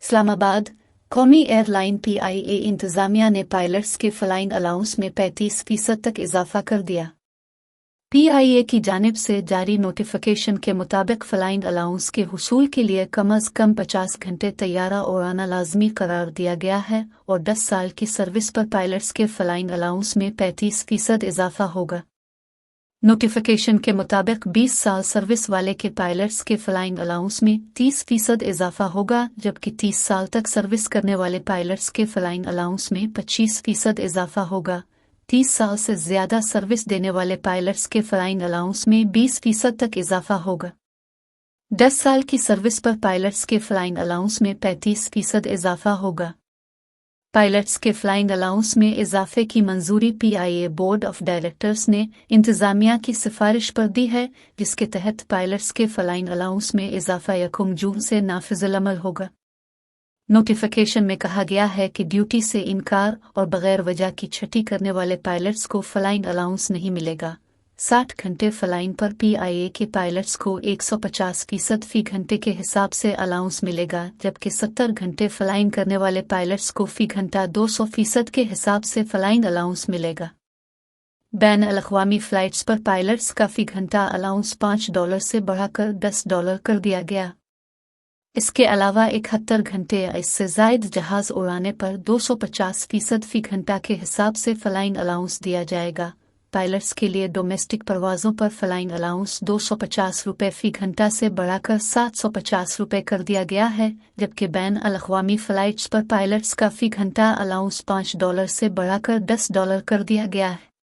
इस्लामाबाद कौमी airline PIA इंतजामिया ने पायलट्स के फ्लाइंग अलाउंस में 35% तक इजाफा कर दिया। PIA की जानिब से जारी नोटिफिकेशन के मुताबिक फ्लाइंग अलाउंस के हुसूल के लिए कम अज़ कम 50 घंटे तैयारा उड़ाना लाजमी करार दिया गया है और 10 साल की सर्विस पर पायलट्स के फ्लाइंग अलाउंस में 35% इजाफा होगा। नोटिफिकेशन के मुताबिक 20 साल सर्विस वाले के पायलट्स के फ्लाइंग अलाउंस में 30% इजाफा होगा, जबकि 30 साल तक सर्विस करने वाले पायलट्स के फ्लाइंग अलाउंस में 25% इजाफा होगा। 30 साल से ज्यादा सर्विस देने वाले पायलट्स के फ्लाइंग अलाउंस में 20% तक इजाफा होगा। 10 साल की सर्विस पर पायलट्स के फ्लाइंग अलाउंस में 35% इजाफा होगा। पायलट्स के फ्लाइंग अलाउंस में इजाफे की मंजूरी PIA बोर्ड ऑफ डायरेक्टर्स ने इंतजामिया की सिफारिश पर दी है, जिसके तहत पायलट्स के फ्लाइंग अलाउंस में इजाफा 1 जून से नाफिजुल अमल होगा। नोटिफिकेशन में कहा गया है कि ड्यूटी से इनकार और बगैर वजह की छुट्टी करने वाले पायलट्स को फ्लाइंग अलाउंस नहीं मिलेगा। 60 घंटे फ्लाइंग पर PIA के पायलट्स को 150% फी घंटे के हिसाब से अलाउंस मिलेगा, जबकि 70 घंटे फ्लाइंग करने वाले पायलट्स को फी घंटा 200% के हिसाब से फ्लाइंग अलाउंस मिलेगा। बैन अल-अक़वामी फ़्लाइट्स पर पायलट्स का फी घंटा अलाउंस $5 से बढ़ाकर $10 कर दिया गया। इसके अलावा 71 घंटे या इससे ज़ायद जहाज़ उड़ाने पर 250% फी घंटा के हिसाब से फ्लाइंग अलाउंस दिया जाएगा। पायलट्स के लिए डोमेस्टिक परवाज़ों पर फ्लाइंग अलाउंस ₹250 फी घंटा से बढ़ाकर ₹750 कर दिया गया है, जबकि बैन अल-अक़वामी फ़्लाइट्स पर पायलट्स का फी घंटा अलाउंस $5 से बढ़ाकर $10 कर दिया गया है।